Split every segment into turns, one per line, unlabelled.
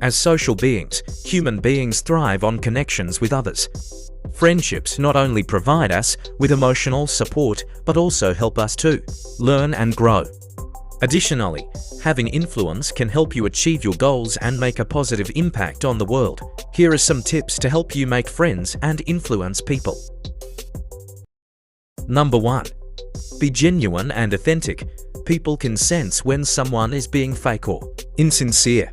As social beings, human beings thrive on connections with others. Friendships not only provide us with emotional support, but also help us to learn and grow. Additionally, having influence can help you achieve your goals and make a positive impact on the world. Here are some tips to help you make friends and influence people. Number 1. Be genuine and authentic. People can sense when someone is being fake or insincere.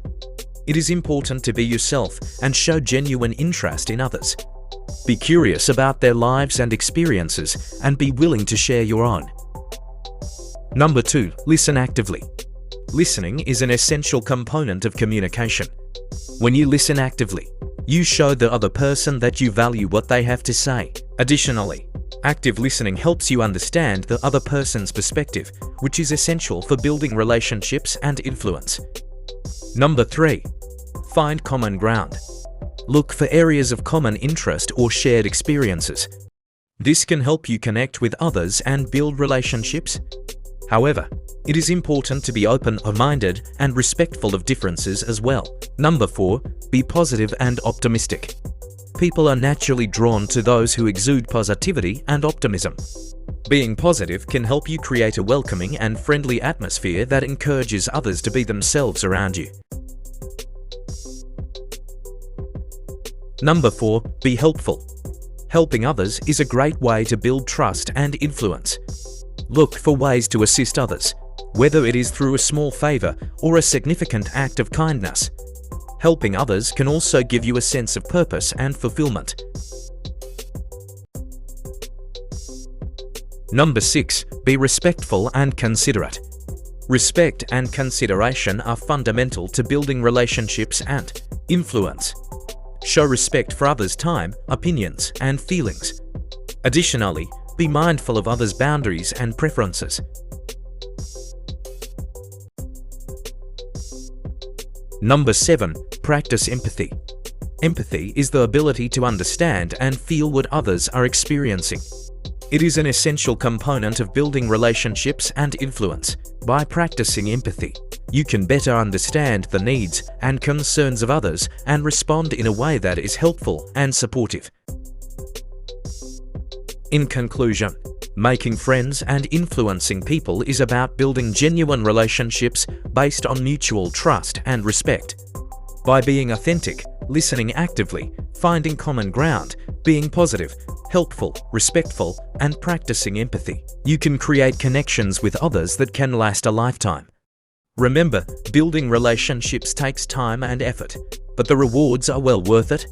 It is important to be yourself and show genuine interest in others. Be curious about their lives and experiences and be willing to share your own. Number 2. Listen actively. Listening is an essential component of communication. When you listen actively, you show the other person that you value what they have to say. Additionally, active listening helps you understand the other person's perspective, which is essential for building relationships and influence. Number 3. Find common ground. Look for areas of common interest or shared experiences. This can help you connect with others and build relationships. However, it is important to be open-minded and respectful of differences as well. Number 4. Be positive and optimistic. People are naturally drawn to those who exude positivity and optimism. Being positive can help you create a welcoming and friendly atmosphere that encourages others to be themselves around you. Number 4. Be helpful. Helping others is a great way to build trust and influence. Look for ways to assist others, whether it is through a small favor or a significant act of kindness. Helping others can also give you a sense of purpose and fulfillment. Number 6. Be respectful and considerate. Respect and consideration are fundamental to building relationships and influence. Show respect for others' time, opinions, and feelings. Additionally, be mindful of others' boundaries and preferences. Number 7. Practice empathy. Empathy is the ability to understand and feel what others are experiencing. It is an essential component of building relationships and influence. By practicing empathy, you can better understand the needs and concerns of others and respond in a way that is helpful and supportive. In conclusion, making friends and influencing people is about building genuine relationships based on mutual trust and respect. By being authentic, listening actively, finding common ground, being positive, helpful, respectful, and practicing empathy, you can create connections with others that can last a lifetime. Remember, building relationships takes time and effort, but the rewards are well worth it.